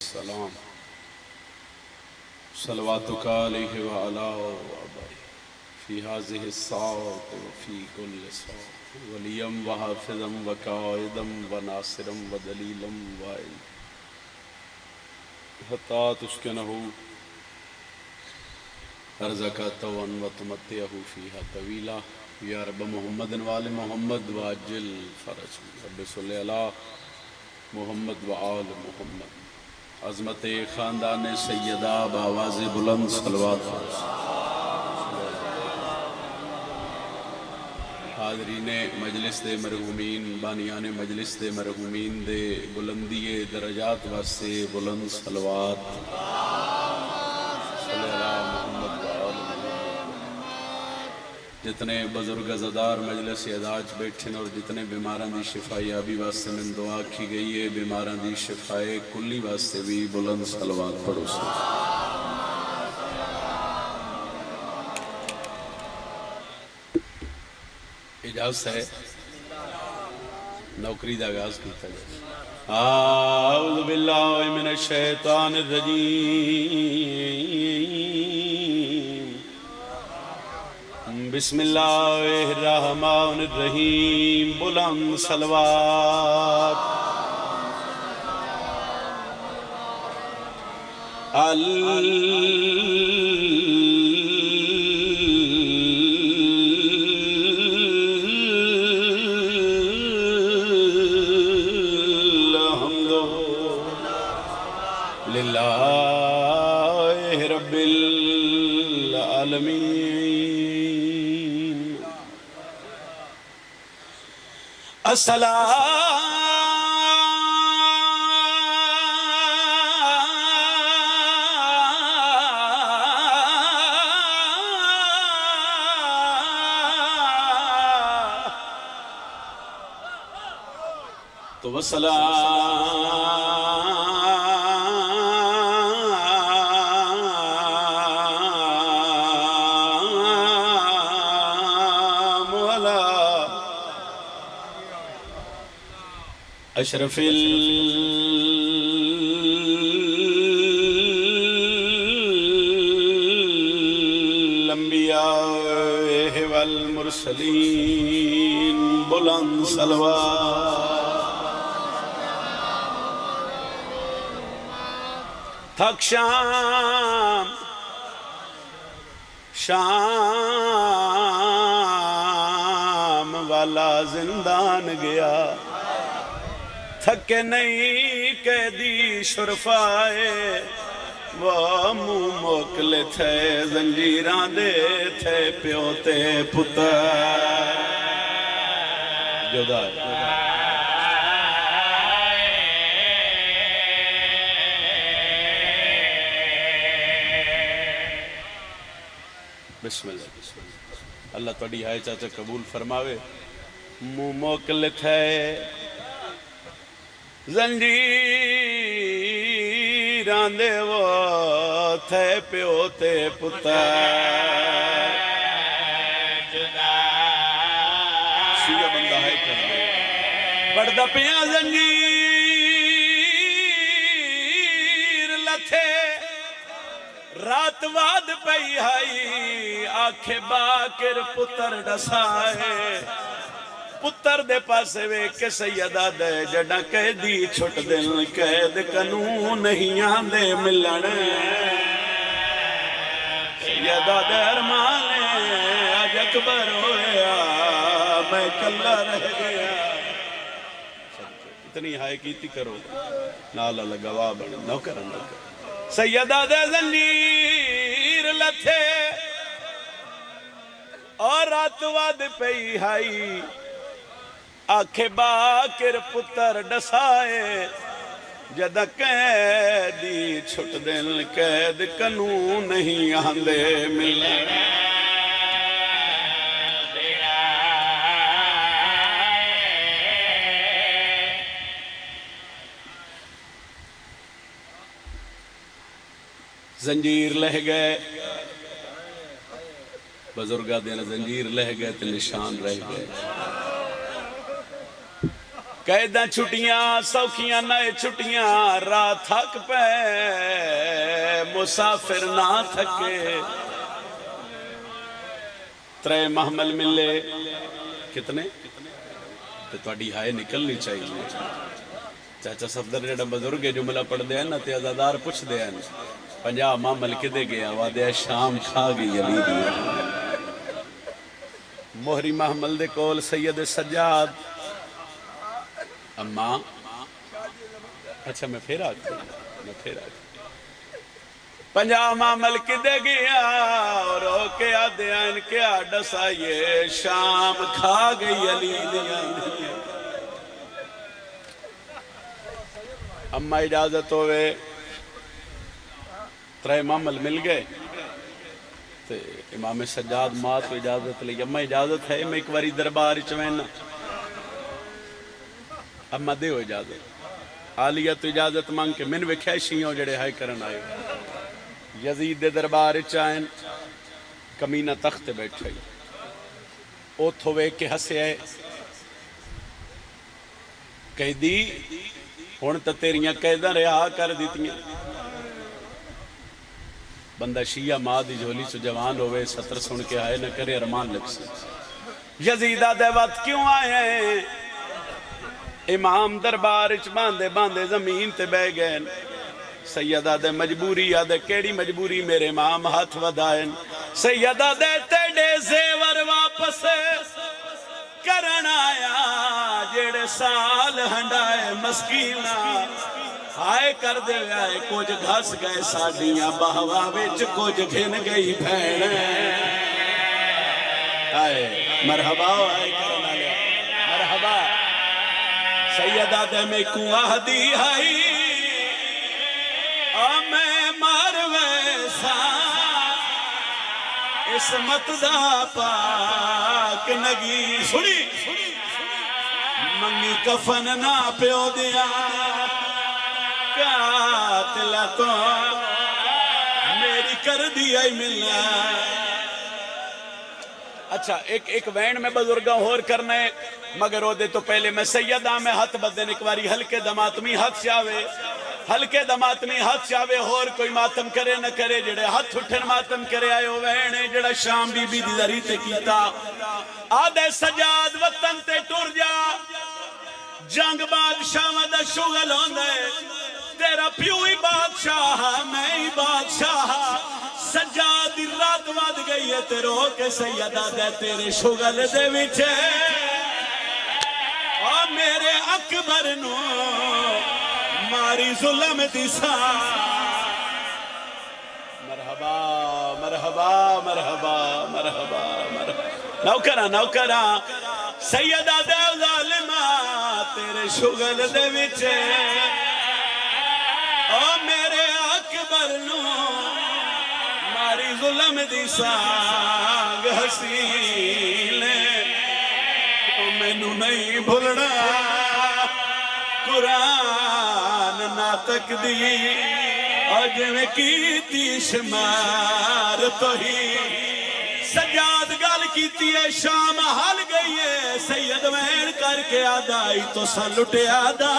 السلام صلواتک علیہ وعلا وآبائہ فی هذه الساعة وفی کل ساعة ولیم وحافظا وقائدا وناصرا ودلیلا وائلا حتی تسکنہ ارزق طوعا وتمتعہ فیہا طویلا یا رب محمد وآل محمد واجل فرج رب صلی علی محمد وآل محمد عظمت خاندان سیدہ بآواز بلند صلوات حاضرین مجلس دے مرحومین بانیان مجلس دے مرحومین دے بلندی درجات واسطے بلند صلوات صلی اللہ محمد وآل محمد جتنے بزرگ عزادار مجلس عداج بیٹھن اور جتنے بیماران دی شفائی آبی واسطے میں دعا کی گئی ہے بیماران دی شفائی کلی واسطے بھی بلند صلوات پڑھو سے اجازت ہے نوکری دا آغاز کیتا جائے اعوذ باللہ من الشیطان الرجیم بسم اللہ الرحمن الرحیم بلند صلوات للہ رب العالمین تو اشرف الانبیاء والمرسلین بلند صلوات تھک شام والا زندان گیا تھکے نہیں قیدی شرفائے وہ منہ موکلے تھے زنجیران دے تھے پیوتے پتر جدا بسم اللہ اللہ توڑی آئے چاچا قبول فرماوے منہ موکلے تھے زنجیران دے وہ تھے پیوتے پتر شیعہ بندہ ہے کرنے بڑھدا پیاں زنجیر لتھے رات واد پئی آئی آنکھیں باکر پتر ڈسائے پتر دے پاسے وے کے سیدہ دے جڑا قیدی چھٹ دل قید قانون نہیں آندے ملن سیدہ دے ارمانے آج اکبر ہویا میں کلہ رہ گیا اتنی ہائے کیتی کرو نالا لگوا بڑھ نو کرن لگا سیدہ دے زنجیر لتھے اور رات واد پئی ہائی آنکھیں باکر پتر ڈسائے جدہ قیدی چھٹ دل قید قانون نہیں آندے ملن زنجیر لہ گئے بزرگاں دینا زنجیر لہ گئے تے نشان رہ گئے قیداں چھٹیاں سوکھیاں نئے چھٹیاں راہ تھک پہ مسافر نہ تھکے ترے محمل ملے کتنے تو تھوڑی ہائے نکلنی چاہیے چاچا صفدر جڑا بزرگ جملہ پڑھ دے ہیں نا تے عزادار پوچھ دے ہیں 50 محمل کدے گیا وعدے شام کھا گئی علی دیا مہری محمل دے کول سید سجاد اماں اچھا میں پھر آتا ہوں 50 محمل کدے گیا اور ہو کے آدھے ان کے آڈسا یہ شام کھا گئی علی دیا اماں اجازت ہوئے 3 محمل مل گئے تے امام سجاد ماں تو اجازت لئی اماں اجازت ہے میں ایک واری دربار چوینا اماں دے ہو اجازت آلیہ تو اجازت مانگ کے من وکھے شیعوں جڑے ہائے کرن آئے یزید دے دربار چائن کمینہ تخت بیٹھے او تھوے کے ہسے آئے قیدی ہون تا تیریاں قیداں رہا کر دیتیاں بندہ شیعہ ماں دی جھولی سے جوان ہوئے ستر سن کے آئے نہ کرے ارمان لگ سے یزیدہ دے وقت کیوں آئے ہیں امام دربار اچ باندے باندے زمین تے بے گئے سیدہ دے مجبوری آدھے کیڑی مجبوری میرے امام ہاتھ ودائن سیدہ دے تیڑے زیور واپس کرن آیا جیڑے سال ہنڈائے مسکینہ آئے کر دے آئے کچھ گھس گئے ساڑیاں بہوا وچ کچھ گھن گئی بھین آئے مرحبا آئے کرنا لیا مرحبا سیدہ دے میں کو آہدی آئی میں مارویسا اسمت دا پاک نگی سنی منگی کفن نہ پیو دیا قاتل تو میری کر دیا ہی ملنا اچھا ایک وین میں بزرگاں ہور کرنے مگر ہو دے تو پہلے میں سیدہ میں ہاتھ بدن ایک واری ہلکے دماتمی ہاتھ چاہوے ہلکے دماتمی ہاتھ چاہوے اور کوئی ماتم کرے نہ کرے جڑے ہاتھ اٹھن ماتم کرے آئے ہو وینے جڑا شام بی بی دی ذری تے کیتا آدھے سجاد وطن تے ٹور جا جنگ بادشاہ مدہ شغل ہوندے تیرا پیو ہی بادشاہ میں ہی بادشاہ سجاد رات واد گئی ہے تیرو کے سیدہ دے تیرے شغل دے وچے اور میرے اکبر نو ماری ظلم دیسا مرحبا مرحبا مرحبا مرحبا مرحبا نوکرہ سیدہ دے ظالمہ تیرے شغل دے وچے او میرے اکبر نو ماری ظلم دی سانگ حسیلے او مینو نہیں بھولنا قرآن ناطق دی آج میں کیتی شمار تو ہی سجاد گال کیتی ہے شام حال گئی ہے سید وین کر کے آدائی تو سلٹے آدھا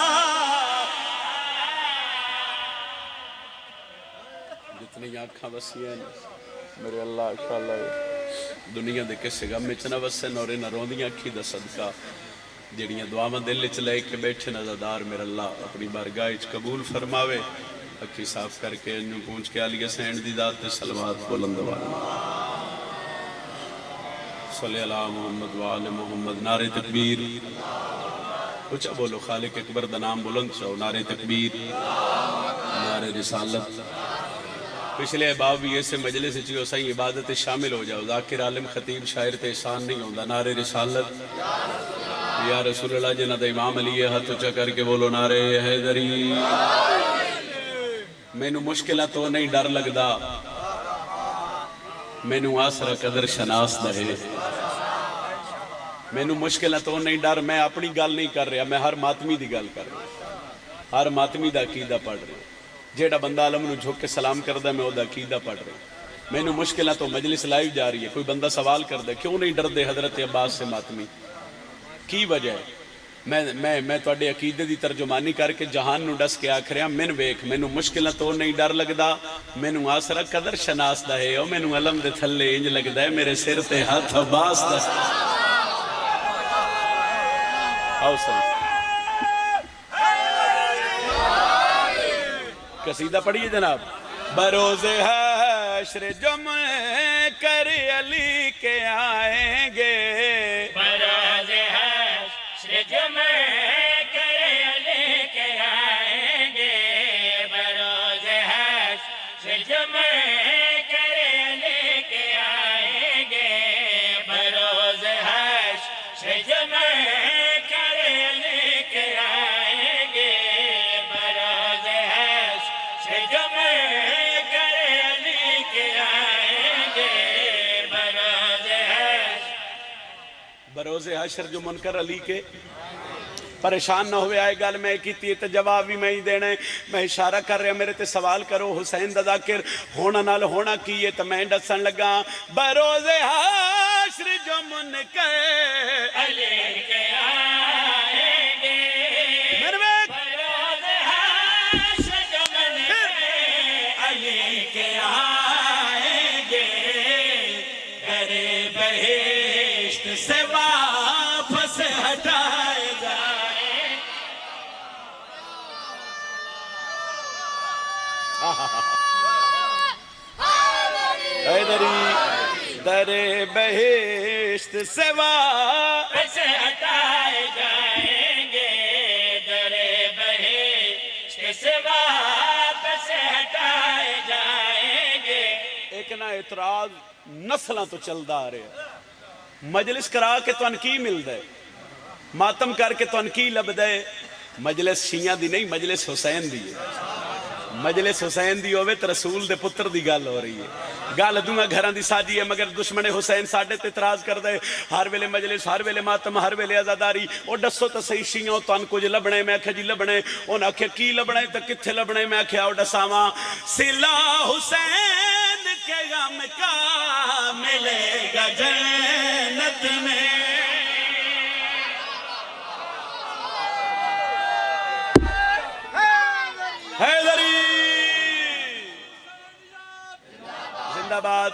جتنی آنکھاں وسیعیں میرے اللہ انشاءاللہ دنیا دے کسے غم میں چنا وسن اور انہ روندیاں اکھی دا صدقہ جڑیاں دعاواں دل چ لے کے بیٹھے نظردار میرے اللہ اپنی بارگاہ وچ قبول فرماوے اکھی صاف کر کے انہوں پونچھ کے علیہ سینڈ دی ذات تے صلوات بلند والا صلی اللہ محمد وآل محمد نعرہ تکبیر اچھا بولو خالق اکبر دا نام بلند چاہو نعرہ تکبیر نعرہ رسالت پچھلے احباب بھی ایسے مجلس چیو سائیں عبادت شامل ہو جاؤ ذاکر عالم خطیب شاعر تے احسان نہیں ہوندہ نعرہ رسالت یا رسول اللہ جنہ دا امام علی ہاتھ اچھا کر کے بولو نعرہ حیدری میں نو مشکلہ تو نہیں ڈر لگ دا میں نو آسرہ قدر شناس دہے میں نو مشکلہ تو نہیں ڈر میں اپنی گال نہیں کر رہا میں ہر ماتمی دی گال کر رہا ہر ماتمی دا عقیدہ پڑھ رہا جیڑا بندہ علم نو جھوک کے سلام کر دا میں او دا عقیدہ پڑھ رہا میں نو مشکلہ تو مجلس لائیو جا رہی ہے کوئی بندہ سوال کر دے کیوں نہیں ڈر دے حضرت عباس سے ماتمی کی وجہ ہے میں تواڈے عقیدے دی ترجمانی کر کے جہان نو ڈس کے آکھ رہا مین ویکھ مینوں مشکلاں تو نہیں ڈر لگدا مینوں آسرا قدر شناس دا ہے او مینوں علم دے تھلے انج لگدا ہے میرے سر تے ہاتھ عباس دا آؤ سلام قصیدہ پڑھیے جناب بروز حشر جمع کر علی کے آئیں گے بروز حشر جمع کر علی کے آئیں گے بروز حشر جمع کر علی کے آئیں گے بروز حشر جمع کر علی کے آئیں گے بروز حشر جمع کر علی کے آئیں گے بروز حشر جو منکر علی کے پریشان نہ ہوئے آئے گل میں کیتی تے جواب بھی میں ہی دینا ہے میں اشارہ کر رہا میرے تے سوال کرو حسین دا ذاکر ہونا نال ہونا کیے تو میں ڈسن لگا بروز حشر جو منکر علی کے آئیں گے بروز حشر جو منکر علی کے آئیں گے در بہشت سے واپس ہٹائے جائیں حیدری در بہشت سے واپس ہٹائے جائیں گے در بہشت سے واپس ہٹائے جائیں گے ایک نہ اعتراض نسلہ تو چل دا آ رہے مجلس کرا کے تو انکی مل دے ماتم کر کے تو انکی لب دے مجلس شیعہ دی نہیں مجلس حسین دی ہے مجلس حسین دی ہوئے تو رسول دے پتر دی گال ہو رہی ہے گال دونگا گھران دی ساجی ہے مگر دشمن حسین ساڑھے تے اعتراض کر دے ہر ویلے مجلس ہر ویلے ماتم ہر ویلے عزاداری اور ڈسو تا صحیح شیعوں تو ان کچھ لبنے میں آکھا جی لبنے اور آکھا کی لبنے تا کتھے لبنے میں آکھا اور ڈساواں سلا حسین کے غم کا ملے گا جنت میں حیدری زندہ باد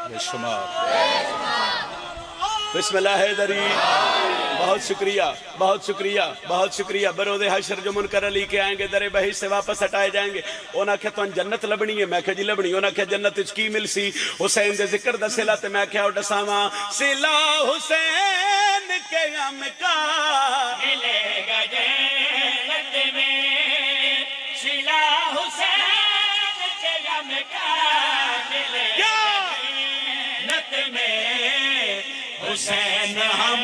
بے شمار بسم اللہ حیدری بہت شکریہ بہت شکریہ بہت شکریہ بروز حشر جو منکر علی کے آئیں گے در بہشت سے واپس ہٹائے جائیں گے انہاں کہا تو ان جنت لبنی ہے میں کہا جی لبنی انہاں کہا جنت اچکی مل سی حسین دے ذکر دا سلا تے میں کہا اٹھا ساواں سلا حسین کے غم کا ملے گا جنت میں سلا حسین کے غم کا ملے گا جنت میں حسین ہم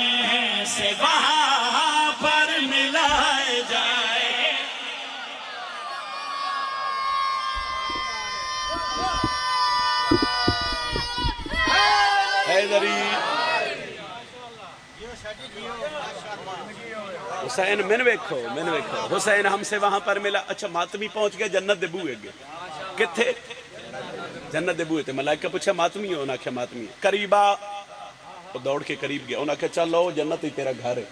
سے وہاں پر ملائے جائے حیدری حسین میں ویکھو حسین ہم سے وہاں پر ملا اچھا ماتمی پہنچ گیا جنت دے بوئے گے کتھے جنت دے بوئے تھے ملائکہ پوچھا ماتمی ہو انہاں کیا ماتمی ہے قریبا وہ دوڑ کے قریب گیا انہاں کہا چلو جنت ہی تیرا گھر ہے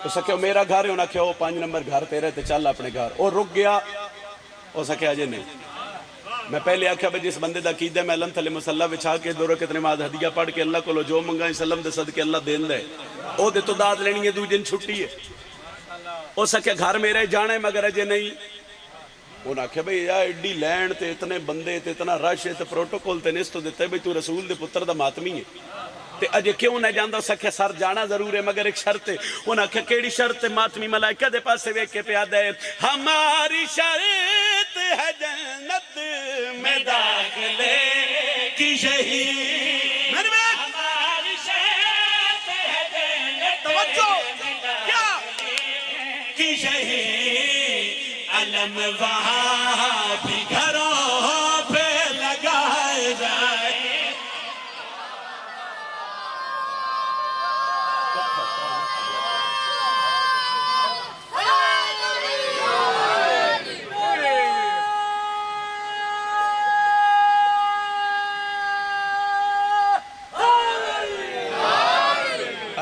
اس کہا میرا گھر ہے انہاں کہا 5 نمبر گھر تیرے تے چل اپنے گھر اور رک گیا اس کہا جے نہیں میں پہلے آکھا بھئی جس بندے دا عقیدہ میں علم تھلے مسلح بچھا کے دو رکعت نماز ہدیہ پڑھ کے اللہ کو لو جو منگا سلم دے صدقے اللہ دین دے او دے تو داد لینی ہے دو جن چھٹی ہے او سکے گھر میرے جانے مگر اجے نہیں انہاں آکھا بھئی یا ایڈی لینڈ تے اتنے بندے تے اتنا رش تے پروٹوکول تے نستو دیتے بھئی تو رسول دے پتر دا ماتمی ہے تے اجے کیوں نہ جاندہ سکے سر جانا ضرور ہے مگر ایک شرط ہے انہاں آکھا کیڑی شرط ہے ماتمی ملائکہ دے پاس سے ویک کے پیادہ ہے ہماری شرط ہے جنت میں داخلے کی شہید ہماری شرط ہے جنت توجہ کیا کی شہید علم وہاں بھی گھروں پہ لگائے جائے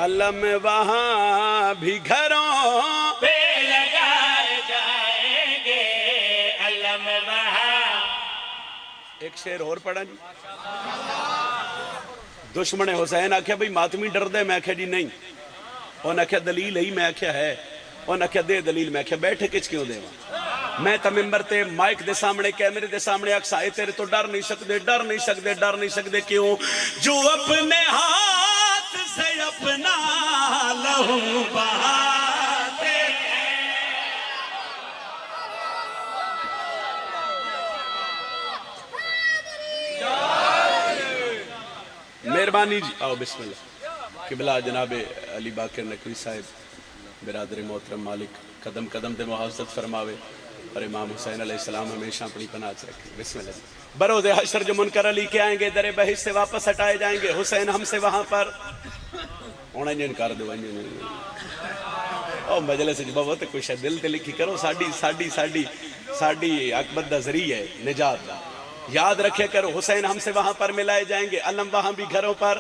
علم وہاں بھی گھروں پہ لگائے جائیں گے، علم وہاں. ایک شعر اور پڑھا جی. دشمن حسین آکھیا بھئی ماتمی ڈر دے، میں آکھیا جی نہیں. انہوں نے آکھیا دلیل ہی، میں آکھیا ہے. انہوں نے آکھیا دے دلیل، میں آکھیا بیٹھے کچھ کیوں دے وہاں. میں تا ممبر تے مائک دے سامنے کیمرے دے سامنے آکھ سائے تیرے تو ڈر نہیں سکدے، ڈر نہیں سکدے، ڈر نہیں سکدے. کیوں؟ جو اپنے ہاتھ سے اپنا لہو بہاتے ہیں. مہربانی جی آؤ بسم اللہ. قبلہ جناب علی باقر نقوی صاحب برادر محترم مالک قدم قدم دے محافظت فرماوے اور امام حسین علیہ السلام ہمیشہ اپنی پناہ سے رکھیں. بسم اللہ. بروز حشر جو منکر علی کے آئیں گے در بہشت سے واپس ہٹائے جائیں گے. حسین ہم سے وہاں پر انہیں انکار دو او مجلس بہت کچھ ہے دل تے لکھی کرو. ساڈی اکبر دا ذریعہ ہے نجات دا. یاد رکھے کرو حسین ہم سے وہاں پر ملائے جائیں گے، علم وہاں بھی گھروں پر.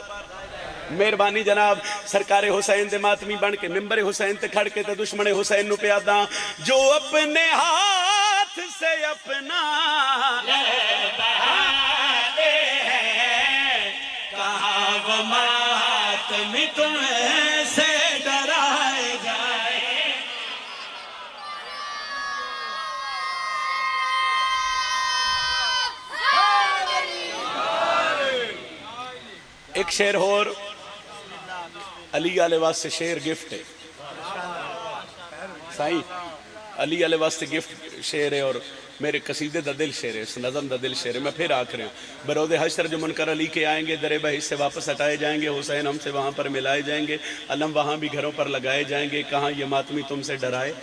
مہربانی جناب سرکار حسین دے ماتمی بن کے ممبر حسین تے کھڑ کے تے دشمن حسین نو پیاداں. جو اپنے ہاتھ سے اپنا بہاتے ہیں، کہاں وہ ماتمی تم سے ڈرائے جائیں. ایک شعر اور علی علیہ واسطے شعر گفٹ ہے سائیں. علی علیہ واسطے گفٹ شعر ہے اور میرے قصیدے دا دل شعر ہے، اس نظم دا دل شعر ہے. میں پھر آکھ رہا ہوں بروز حشر جو منکر علی کے آئیں گے در بہشت سے واپس ہٹائے جائیں گے. حسین ہم سے وہاں پر ملائے جائیں گے، علم وہاں بھی گھروں پر لگائے جائیں گے. کہاں یہ ماتمی تم سے ڈرائے.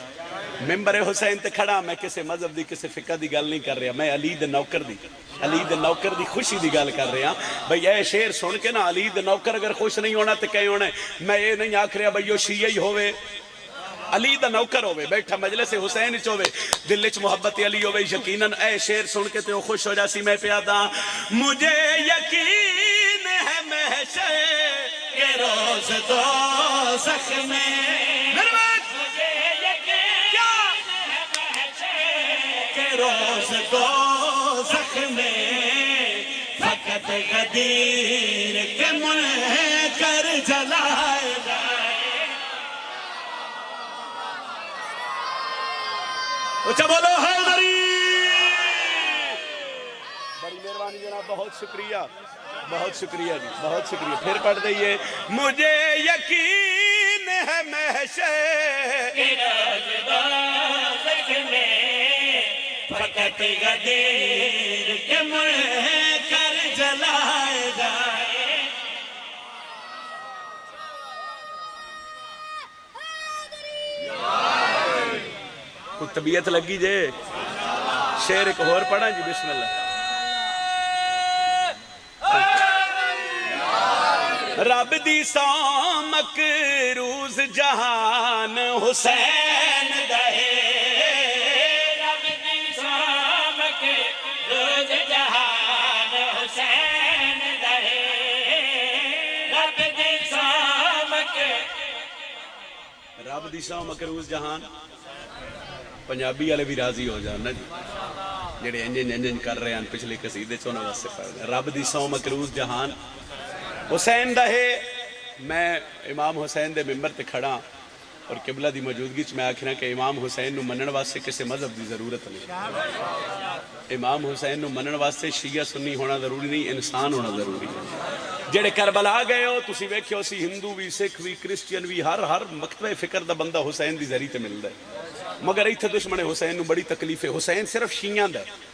ممبر حسین تے کھڑا میں کسی مذہب دی کسی فقہ دی گل نہیں کر رہا، میں علی دے نوکر دی خوشی دی گل کر رہا. بھئی اے شعر سن کے نا علی دے نوکر اگر خوش نہیں ہونا تے کہیں ہونا. میں یہ نہیں آکھ رہا بھئی وہ شیعہ ہی ہوئے، علی دا نوکر ہوئے، بیٹھا مجلس حسین چ ہوئے، دل وچ محبت علی ہوئے. یقیناً اے شعر سن کے تے وہ خوش ہو جاسی. میں پیاداں مجھے یقین ہے محشر کہ روز دوزخ میں، مجھے یقین ہے محشر کہ روز دوزخ میں فقط غدیر کے منکر جلائے جائیں. اچھا بولو حیدری. بڑی مہربانی جناب، بہت شکریہ، بہت شکریہ جی، بہت شکریہ. پھر پڑھ دئیے مجھے یقین ہے محشر کہ روز دوزخ میں فقط غدیر کے منکر جلائے جائیں. کوئی طبیعت لگی جے. شعر ایک اور پڑھا جی. بسم اللہ. رب دی سامک روز جہان حسین دہے، رب دی سامک روز جہان حسین دہے، رب دی سامک رب دی سامک روز جہان. پنجابی والے بھی راضی ہو جانا جی جڑے انجن کر رہے ہیں پچھلے قصیدے چ انہاں واسطے پڑھ رہے ہیں. رب دی سو مکروز جہان حسین دہے. میں امام حسین دے ممبر تے کھڑا اور قبلہ دی موجودگی چ میں آکھنا کہ امام حسین نو منن واسطے کسی مذہب دی ضرورت نہیں. امام حسین نو منن واسطے شیعہ سنی ہونا ضروری نہیں، انسان ہونا ضروری ہے. جڑے کربلا گئے ہو تسی ویکھیو سی ہندو بھی، سکھ بھی، کرسچین بھی، ہر مکتبہ فکر دا بندہ حسین دی ذریعے تے ملدا ہے. مگر ایتھے دشمن حسین نو بڑی تکلیف ہے. حسین صرف شیعہ دا ہے،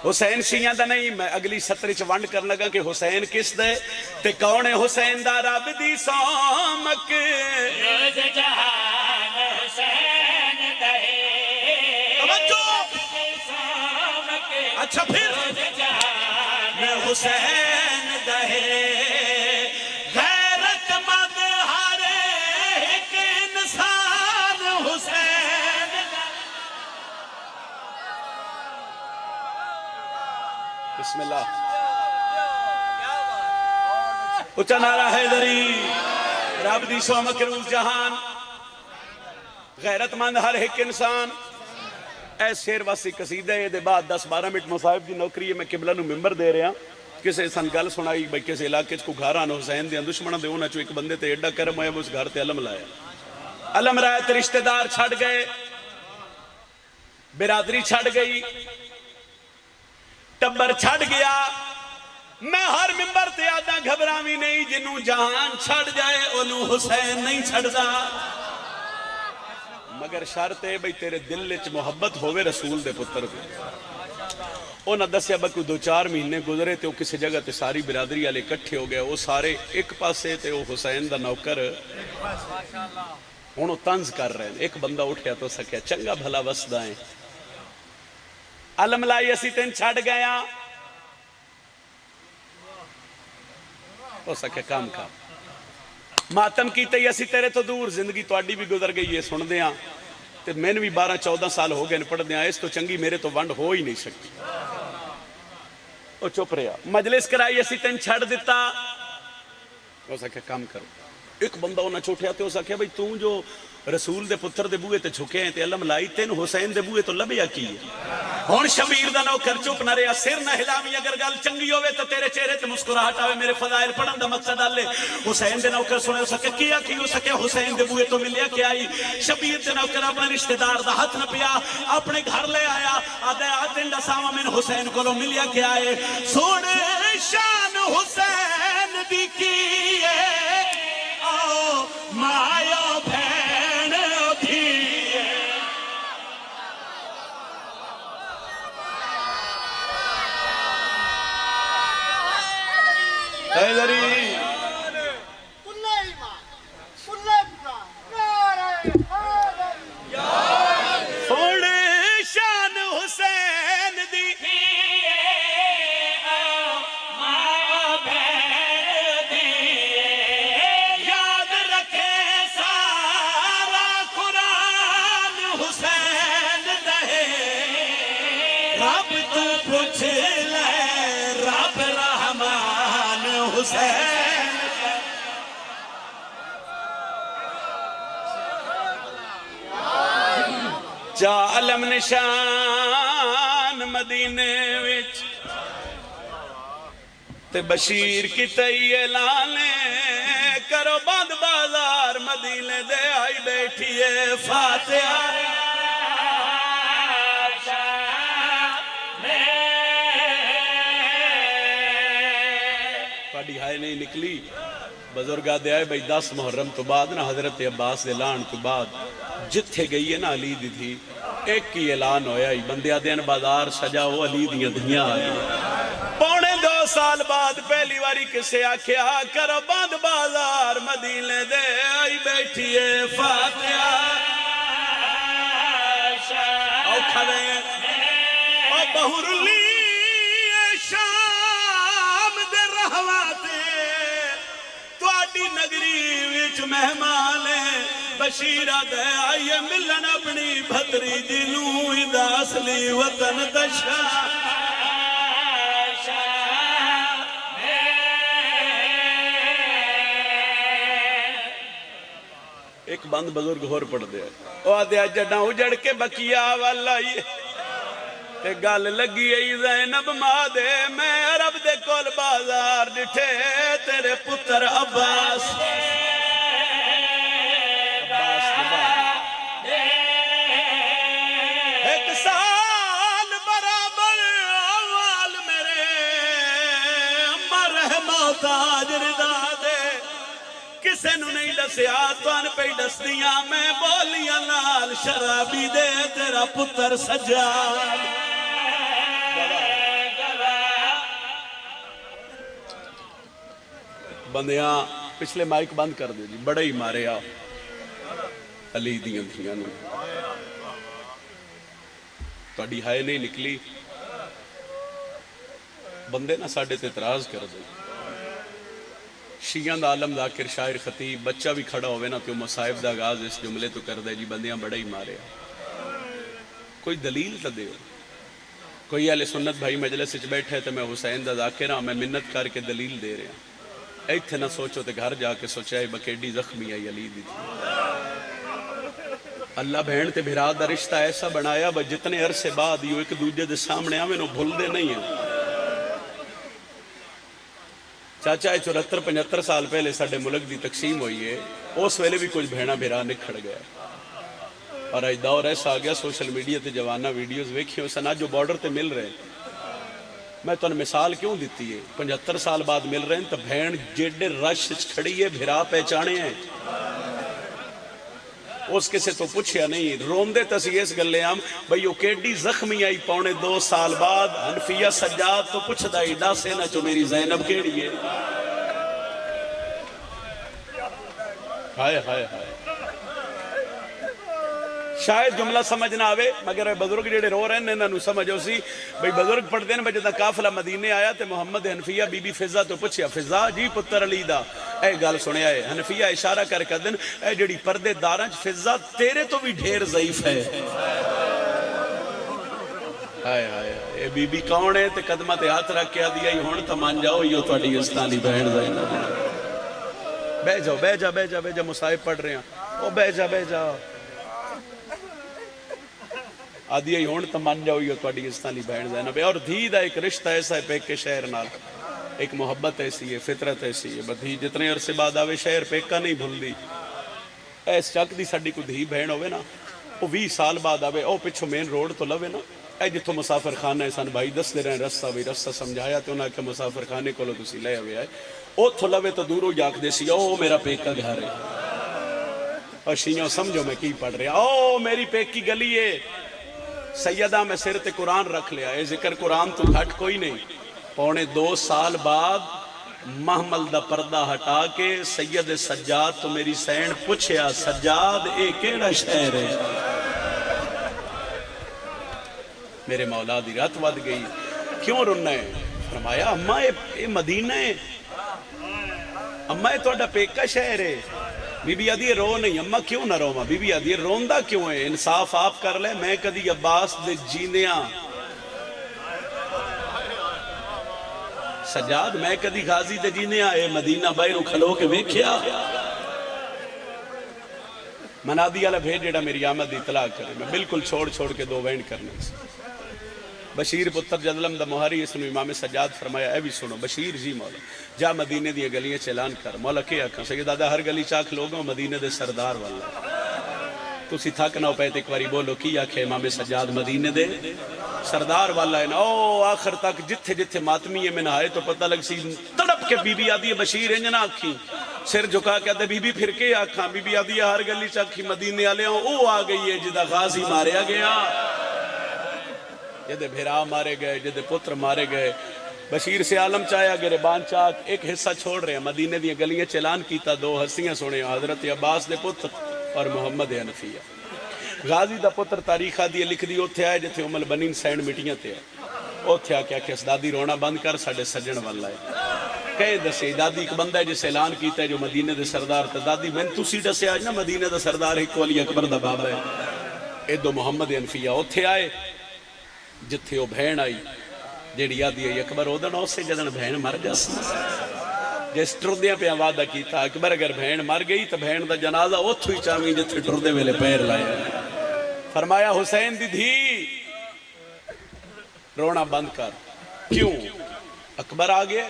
حسین شیعہ دا نہیں. میں اگلی سطر چ ونڈ کرن لگا کہ حسین کس دے تے کون ہے حسین دا. رب دی سامک روز جہان حسین دہے، رب دی سامک اچھا پھر روز جہان حسین دہے. غیرت مند ہر ایک انسان حسین. بسم اللہ. اچھا نعرہ حیدری. رب دی سو مکروز جہان غیرت مند ہر ایک انسان اے شیر واسی قصیدہ ہے دے بعد 10-12 منٹ مصاحب دی نوکری ہے میں قبلہ نو ممبر دے رہا کسے سن گل سنائی بھئی کسے علاقے کو گھر آنا حسین دیاں دشمنہ دے ہونا چو ایک بندے تے ایڈا کرم ہویا اس گھر تے علم لایا علم رائے تے رشتہ دار چھڑ گئے برادری چھڑ گئی ٹبر چھڑ گیا میں ہر ممبر تے آدھا گھبرامی نہیں جنوں جہان چھڑ جائے انہوں حسین نہیں چھڑ دا مگر شرط ہے بھئی تیرے دل وچ محبت ہوئے رسول دے پتر کو او نہ دسیا با کوئی 2-4 مہینے گزرے تے او کسی جگہ تے ساری برادری والے اکٹھے ہو گئے او سارے ایک پاسے تے او حسین دا نوکر ہن او طنز کر رہے ہیں ایک بندہ اٹھیا تو سکیا چنگا بھلا وسدا ہے علم لائی اسی تین چھڑ گیا ہو سکے کام کا ماتم کی تے اسی تیرے تو دور زندگی تواڈی بھی گزر گئی ہے سن دیاں تے میں بھی 12-14 سال ہو گئے پڑھ دیاں اس تو چنگی میرے تو ونڈ ہو ہی نہیں سکتی او چپ رہا مجلس کرائی اسی تین چھڑ دیتا ہو سکے کام کرو ایک بندہ ہونا چھوٹیا تے ہو سکے بھئی تو جو رسول دے پتر دے بوئے تے جھکے ہیں تے علم لائی تین حسین دے بوئے تو لبیا کی ہے ہون شبیر دا نوکر چپ نہ رہا سر نہ ہلاوی اگر گل چنگی ہوئے تو تیرے چہرے تے مسکراہٹ آوے میرے فضائل پڑھن دا مقصد آلے حسین دے نوکر سنے ہو سکے کیا کی ہو سکے حسین دے بوئے تو ملیا کیا آئی شبیر دے نوکر اپنے رشتہ دار دا ہاتھ نہ پیا اپنے گھر لے آیا آدھے آتن دا ساما من حسین کو لو ملیا کیا آئے سوڑے شان حسین دی کیے آؤ مایا بھین دھیے حیدری رب تو پوچھ لے رب رحمان حسین جا علم نشان مدینے وچ تے بشیر کی تئی اعلانے کرو بند بازار مدینے دے آئی بیٹھیے فاتحہ ہائے نہیں نکلی بزرگاہ دے آئے بھئی 10 محرم تو بعد نا حضرت عباس دے لان تو بعد جتھے گئی ہے نا علی دی تھی ایک کی اعلان ہویا ہی بندیا دین بازار سجا ہو علی دیاں دنیا آئی 2.5 سال بعد پہلی واری کسے آکھیا کرو بند بازار مدینے دے آئی بیٹھیے فاتحہ او کھڑے او بہر لی نگری وچ مہمان بشیرہ دے آئیے ملن اپنی بھتری دلوں ادا اصلی وطن دشا ایک بند بزرگ ہور پڑھ دیا او آدھیا جڑا اجڑ کے بکیا والا تے گل لگی ای زینب ماں دے میں عرب دے کول بازار ڈٹھے تیرے پتر عباس ایک سال برابر اول میرے امر رحمہ تاج رضا دے کسے نو نہیں دسیا توان پہ دس دیاں میں بولیاں لال شرابی دے تیرا پتر سجاد بندیاں پچھلے مائک بند کر دے جی بڑا ہی مارے آ علی دیاں دھیاں نو تاڑی ہائے نہیں نکلی بندے نہ ساڑھے تے اعتراض کر دے شیعہ دا عالم ذاکر شاعر خطیب بچہ بھی کھڑا ہوئے نا تو مصائب دا آغاز اس جملے تو کر دے جی بندیاں بڑا ہی مارے آ کوئی دلیل تا دے کوئی اہل سنت بھائی مجلس وچ بیٹھے تو میں حسین دا ذاکر ہاں میں منت کر کے دلیل دے رہے ہیں ایتھے نہ سوچو تے گھر جا کے سوچا ہے بکیڈی زخمی آئی علی دی تھی اللہ بہن تے بھرا دا رشتہ ایسا بنایا با جتنے عرصے بعد یوں ایک دوجہ دے سامنے آویں نو بھول دے نہیں ہیں چاچا 74-75 سال پہلے ساڑھے ملک دی تقسیم ہوئی ہے اس ویلے بھی کچھ بہنہ بھرا نکھڑ گیا اور آج دور ایسا آ گیا سوشل میڈیا تے جوانہ ویڈیوز ویکھی ہو سنا جو بارڈر تے مل رہے ہیں میں تو مثال کیوں دیتی ہے 75 سال بعد مل رہے ہیں تو بہن جیڈے رش کھڑی ہے بھرا پہچانے ہیں اس کسے تو پوچھیا نہیں روم دے تسی اس گلے ہم بھئی وہ کیڈی زخمی آئی 2.5 سال بعد حنفیہ سجاد تو پوچھ دائی ڈا سینا چو میری زینب کیڑی ہے ہائے ہائے ہائے شاید جملہ سمجھ نہ آوے مگر بزرگ جڑے رو رہے ہیں انہوں سمجھو سی بھئی بزرگ پڑھ دیں بھئی جدہ قافلہ مدینے آیا تے محمد حنفیہ بی بی فضہ تو پوچھیا فضہ جی پتر علی دا اے گال سنے آئے حنفیہ اشارہ کر کے دن اے جڑی پردے دارنج فضہ تیرے تو بھی ڈھیر ضعیف ہے آئے آئے اے بی بی کون ہے تے قدمہ تے ہاتھ رکھ کے دیا ہی ہون تمان جاؤ یہ توڑی استانی بہن زینب بے جا مصائب پڑھ رہے ہیں او بے جا آدھی ہی ہون تمان جاؤ یہ توڑی استانی بہن زینب اور دھی دا ایک رشتہ ایسا ہے پیک کے شہر نال ایک محبت ایسی ہے فطرت ایسی ہے بدھی جتنے عرصے بعد آوے شہر پیکا نہیں بھول دی ایس چک دی ساڑی کو دھی بہن ہوئے نا وہ 20 سال بعد آوے او پچھو مین روڈ تو لوے نا اے جتو مسافر خانہ ہے سان بھائی دس دے رہے ہیں رستہ سمجھایا تو انہاں کے مسافر خانے کو لو تسی لے ہوئے آئے او تو لوے تو دورو جاک دے سی او میرا پیکا گھر ہے اور شیعوں سمجھو میں کی پڑھ رہا او میری پیک کی گلی ہے سیدہ میں سر تے قرآن رکھ لیا اے ذکر قرآن تو گھٹ کوئی نہیں 2.5 سال بعد محمل دا پردہ ہٹا کے سید سجاد تو میری سین پوچھیا سجاد اے کیڑا شہر ہے میرے مولا دی رات ود گئی کیوں رننا ہے فرمایا اممہ اے مدینہ ہے اممہ اے توڑا پیکا شہر ہے بی بی آدھی رو نہیں اممہ کیوں نہ رو ماں بی بی آدھی روندہ کیوں ہے انصاف آپ کر لے میں کدی عباس دے جیندیاں سجاد میں کدی غازی دے جیندیاں اے مدینہ بائرو کھلو کے ویکھیا منادی والا بھیج جڑا میری آمد اطلاع کرے میں بالکل چھوڑ کے 2 وینڈ کرنے سے بشیر پتر جدلم دا مہاری اس نے امام سجاد فرمایا اے بھی سنو بشیر جی مولا جا مدینے دیا گلیاں چلان کر مولا کیا کھا سید آدھا ہر گلی چاک لوگوں مدینے دے سردار والا تو سی تھک نہ پہت ایک باری بولو کیا کہ امام سجاد مدینے دے سردار والا ہے نا او آخر تک جتھے ماتمی ہے میں نہ آئے تو پتہ لگ سی تڑپ کے بی بی آدھی بشیر ہیں جنا آکھی سر جھکا کے آدھے بی بی پھر کے آکھاں بی بی آدھی ہر گلی چاکی مدینے آلے ہوں او آ گئی ہے جدہ غازی ماریا گیا جدے بھیرا مارے گئے جدے پتر مارے گئے بشیر سے عالم چاہیا گرے بان چاک ایک حصہ چھوڑ رہے ہیں مدینے دیا گلیاں چلان کیتا 2 ہستیاں سنے حضرت عباس دے پتر اور محمد حنفیہ غازی دا پتر تاریخہ دی لکھ دی اوتھے آئے جتھے امل بنین سینڈ مٹیاں تے آئے اوتھے آ کیا کہ اس دادی رونا بند کر ساڑھے سجن والا ہے کہے دسے دادی ایک بندہ ہے جسے اعلان کیتا ہے جو مدینے دے سردار تے دادی میں تو سی ڈسے آج نا مدینے دے سردار ایک ولی اکبر دا بابا ہے اے دو محمد حنفیہ اوتھے آئے جتھے وہ بہن آئی جیڑی آدھی ہے اکبر اودن اسے جدن بہن مر جاسی جس ٹردیاں پہ وعدہ کیتا اکبر اگر بہن مر گئی تو بہن دا جنازہ اوتھو ہی چاہویں جتھے ٹردے ویلے پیر لائے فرمایا حسین دی دھی رونا بند کر کیوں اکبر آ گیا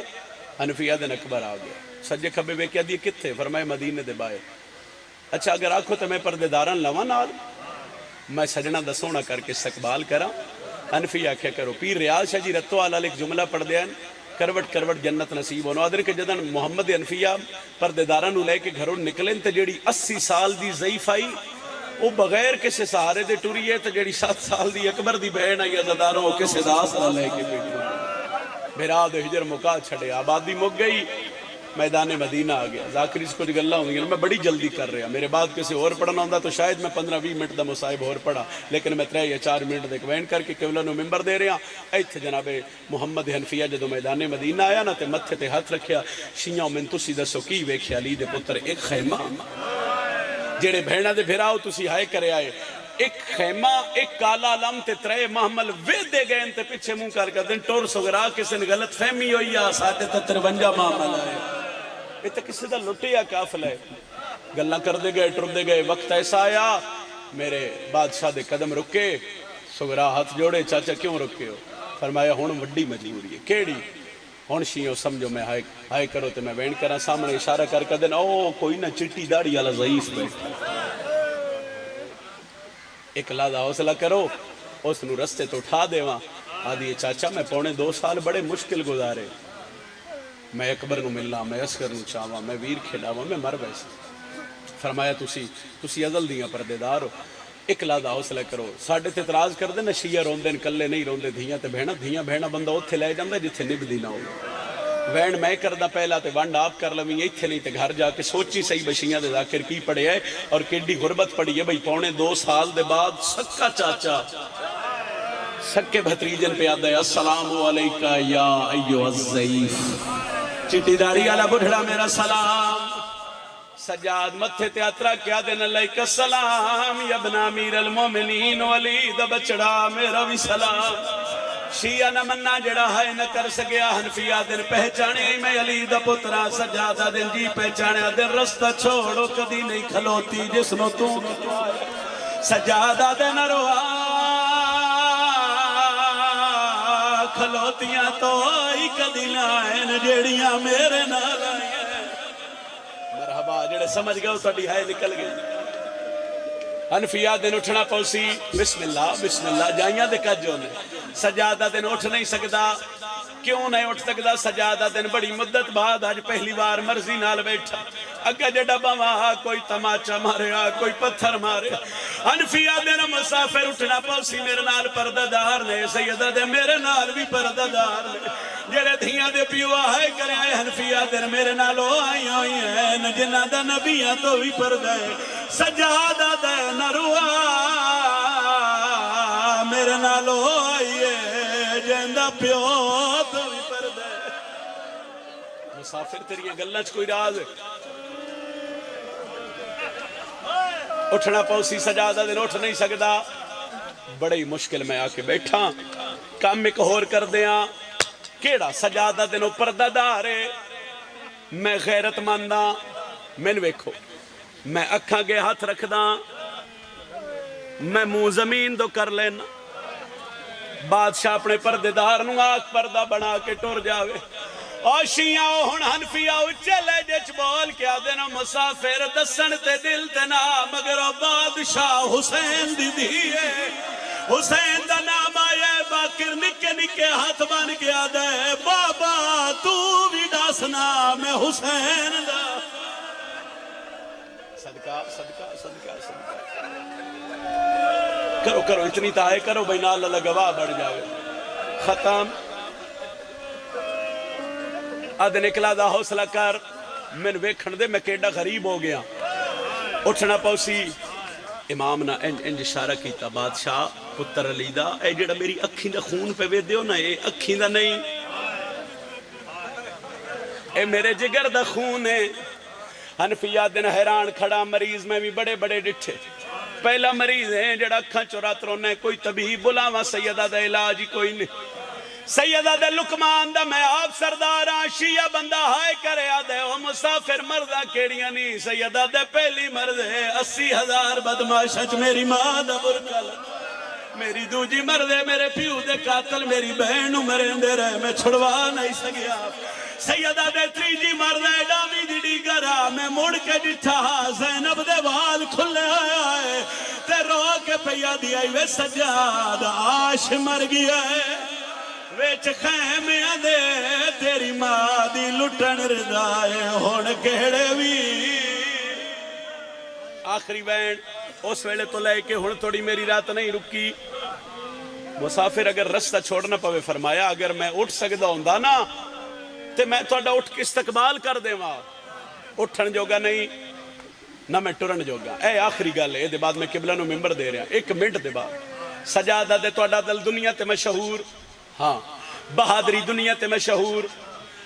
حنفیہ دن اکبر آ گیا سجے کھبے بے کیا دیئے کتھے فرمایا مدینے دے بائے اچھا اگر آنکھو تو میں پردے داران لواں نال میں سجنہ دا سونا کر کے استقبال کرا حنفیہ کیا کرو پیر ریاض شاہ جی رتو والا ایک جملہ پڑھ دیا کروٹ جنت نصیب ہونو آدھر کے جدن محمد حنفیہ پردے داران لے کے گھروں نکلیں تو جیڑی 80 سال دی ضعیف آئی وہ بغیر کسے سہارے دے ٹوری ہے تو جیڑی 7 سال دی اکبر دی بہن آئی عزداروں وہ کسے دا سال لے کے بیٹھو بھیرا دے ہجر مکا چھڑے آبادی مک گئی میدان مدینہ آ گیا ذاکری اس کچھ گلہ ہوں گی میں بڑی جلدی کر رہا میرے بعد کسی اور پڑھنا ہوں تو شاید میں 15-20 منٹ دا مصائب اور پڑھا لیکن میں 3 یا 4 منٹ دیکھ وین کر کے قبلہ نو ممبر دے رہا ایتھے جناب محمد حنفیہ جدو میدان مدینہ آیا نا تے متھے تے ہاتھ رکھیا شیعوں من تسی دسو کی ویکھے علی دے پتر ایک خیمہ جیڑے بہنہ دے بھیراؤ تسی ہائے کرے آئے ایک خیمہ ایک کالا لم تے 3 محمل وید دے گئے تے پیچھے موں کر دن ٹور سگرا کسی نے غلط فہمی ہوئی یا ساتھ تے 53 محمل آئے یہ تو کسی دا لٹیا قافلہ ہے. گلاں کردے گئے ٹردے گئے. وقت ایسا آیا میرے بادشاہ دے قدم رکے. سغرا ہاتھ جوڑے چاچا کیوں رکے ہو؟ فرمایا ہن وڈی مجبوری ہے. کیڑی؟ ہن شیو سمجھو میں ہائے کرو تے میں وین کراں. سامنے اشارہ کر کے دین او کوئی نہ چٹی داڑھی والا ضعیف بیٹھا. ایک لحظہ حوصلہ کرو اس نو رستے تو اٹھا دیواں. آدھی چاچا میں 2.5 سال بڑے مشکل گزارے. میں اکبر نو ملنا، میں اصغر نو چاہواں، میں ویر کھیڈاواں، میں مر بیسا. فرمایا تسی ازل دیاں پردے دار ہو. ایک لحظہ حوصلہ کرو. ساڈے تے اعتراض کردے نا شیعہ روندے کلے نہیں روندے. دھیاں تے بہنا، دھیاں بہنا بندہ اوتھے لے جاندا جتھے نبدی نہ ہو. وین میں کردا پہلا تے ونڈ آپ کر لویں. ایتھے نہیں تے گھر جا کے سوچی صحیح بشیاں دے ذاکر کی پڑھیا ہے اور کیڈی غربت پڑھی ہے بھئی. 2.5 سال دے بعد سکا چاچا سکے بھتریجن پہ آدھا ہے السلام علیکہ یا ایوہ الضعیف. چٹی داڑھی والا بڑھڑا میرا سلام. سجاد متھے تے اترا کیا دن علیکہ السلام یا ابن امیر المومنین ولید بچڑا میرا بھی سلام. شیعہ نہ مننا جڑا ہے نہ کر سکیا. حنفیہ دن پہچانے میں علی دا پترا. سجادہ دن جی پہچانے دن رستہ چھوڑو کدی نہیں کھلوتی جس نو تو. سجادہ دن روا کھلوتیاں تو ہی کدی لائن جیڑیاں میرے نال آئیں. مرحبا جڑے سمجھ گئے اس وڈی ہے نکل گئی. حنفیہ دن اٹھنا پوسی. بسم اللہ جائیاں دے کجو نے. سجادہ دن اٹھ نہیں سکدا. کیوں نہیں اٹھ سکدا؟ سجادہ دن بڑی مدت بعد آج پہلی بار مرضی نال بیٹھا. اگہ جڑا باواں کوئی تماچا ماریا کوئی پتھر مارے. حنفیہ دن مسافر اٹھنا پوسی. میرے نال پردہ دار نے. سیدہ دے میرے نال بھی پردہ دار نے. جڑے دھیاں دے پیو آئے کرے آئے. حنفیہ دن میرے نالو آئی ہوئی ہیں جنہ دا نبیاں تو بھی پردہ ہے. سجادہ دے نروا میرے نالو آئی ہے جندہ پیو تو بھی پردہ ہے. مسافر تیریاں گلہ چ کوئی راز ہے. اٹھنا پوسی. سجادہ دن اٹھ نہیں سکدا. بڑی مشکل میں آ کے بیٹھا. کام ایک ہور کر دیاں. کیڑا؟ سجادہ دنوں پردہ دارے. میں غیرت ماندا. میں ویکھو میں اکھاں گے ہاتھ رکھدا. میں منہ زمین دو کر لینا. بادشاہ اپنے پردے دار نو آنکھ پردہ بنا کے ٹر جاوے. اور شیعہ ہن حنفیہ اچھلے جچ بول کیا دینا مسافر دسن تے دل تے نا مگر بادشاہ حسین دی دیئے. حسین دا نام آئے. باکر نکے نکے ہاتھ بن گیا دے. بابا تو بھی ڈاسنا میں حسین دا. صدقہ صدقہ صدقہ صدقہ کرو اتنی تاہے کرو بھئی نال اللہ گواہ بڑھ جاوے. ختم. آدھے نکلا دا حوصلہ کر. میں ویکھن دے میں کیڑا غریب ہو گیا. اٹھنا پوسی. امام نہ انج اشارہ کیتا. بادشاہ پتر علی دا اے جڑا میری اکھیں دا خون پہ وے دیو نا اے اکھیں دا نہیں اے میرے جگر دا خون ہے. حنفیہ دن حیران کھڑا. مریض میں بھی بڑے بڑے ڈٹھے. پہلا مریض ہے جڑا اکھاں چورات رونے. کوئی طبیب بلاواں. سیدہ دا علاج ہی کوئی نہیں. سیدہ دے لکمان دا میں آپ سرداراں. شیعہ بندہ ہائے کرے آدھے وہ مسافر مردہ کیڑیاں نہیں. سیدہ دے پہلی مرد ہے 80,000 بدماشچ میری ماں دا برکل. میری دوجی مرد ہے میرے پیو دے قاتل. میری بہن مرندے رہے میں چھڑوا نہیں سکیا. سیدہ دے تریجی مرد ہے ڈامی دی ڈیگرہ. میں مڑ کے جٹھا زینب دے وال کھلے آیا ہے تے رو کے پیا دیا وے سجاد آش مر گیا ہے. ویچ خیمیاں دے تیری ماں دی لٹن ردائے ہون کہڑے بھی. آخری وین اس ویلے تو لے کے ہون تھوڑی میری رات نہیں رکی. مسافر اگر رستہ چھوڑنا پوے. فرمایا اگر میں اٹھ سکدا ہوندا نا تے میں تھوڑا اٹھ کے استقبال کر دے ماں. اٹھن جوگا نہیں نہ میں ٹرن جوگا. اے آخری گل ہے. دے بعد میں قبلہ نو ممبر دے رہا 1 منٹ دے بعد. سجادہ دے تھوڑا دل دنیا تے مشہور. ہاں بہادری دنیا تے مشہور.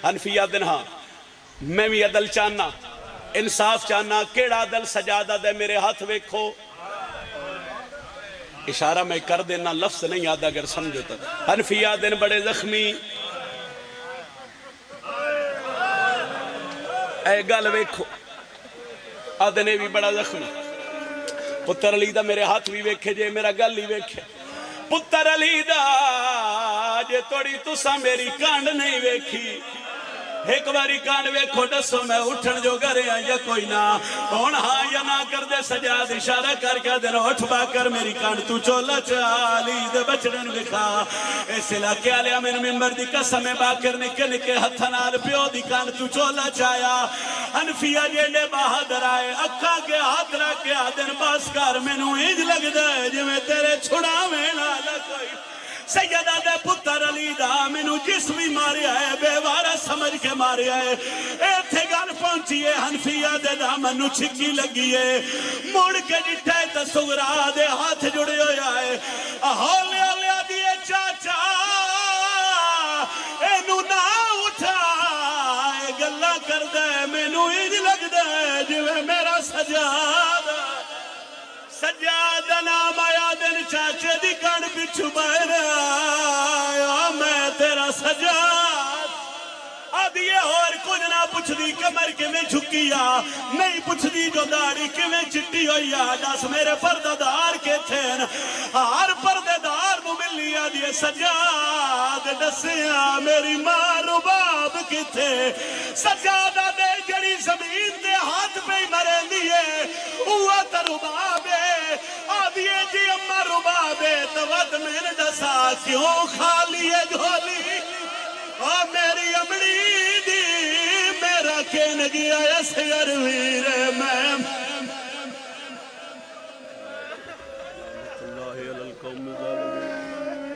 حنفیہ دن ہاں میں بھی عدل چاہنا انصاف چاہنا. کیڑا عدل؟ سجادہ دے میرے ہاتھ ویکھو. اشارہ میں کر دینا لفظ نہیں آدھا اگر سمجھو تو. حنفیہ دن بڑے زخمی. اے گل ویکھو آدھنے بھی بڑا زخمی پتر علی دا میرے ہاتھ بھی ویکھے جے میرا گل ہی ویکھے پتر علی دا جے توڑی تسا میری کانڈ نہیں ویکھی ایک باری کانڈ ویکھو دسو میں اٹھن جو گرے ہیں یا کوئی نہ ہون ہاں یا نہ کر دے سجاد اشارہ کر کے دن اٹھ با کر میری کانڈ تو چولا چالی دے بچڑن بکھا اس علاقے آلیا میں ممبر دی قسم باکر نکے نکے ہتھنال پیو دی کانڈ تو چولا چایا انفیہ جیڑے بہادر آئے اکھا کے ہاتھ رکھے آدن باسکار میں نو ہنج لگ دے جو میں تیرے چھڑا میں نالا کوئی سیدہ دے پتر علی دا منو جسمی ماری آئے بے وارہ سمجھ کے ماری آئے ایتھے گل پہنچیے حنفیہ دے دا منو چھکی لگیے موڑ کے جٹھے تسغرا دے ہاتھ جڑے ہوئے آئے ہولے ہولے دیئے چاچا اینو نہ اٹھائے گلہ کر دے منو ہنج لگ دے جو میرا سجادہ سجادہ نام آیا دن چاچے دی کان پچھو بہر آیا میں تیرا سجاد آدھیے اور کچھ نہ پوچھ دی کمر کے میں جھکیا نہیں پوچھ دی جو داڑی کے میں چٹی ہویا دس میرے پرددار کے تھین ہر پرددار مو ملی آدھیے سجاد دسیا میری ماں رباب کی تھے سجادہ دے جڑی زمین دے ہاتھ پہ ہی مرے دیئے اوہ تا ربابے آدھیے جی اممہ ربابے توت میں نے دسا کیوں خالی ہے جھولی اور میری امڑی دی میرا کہنے گیا اس گرویر میں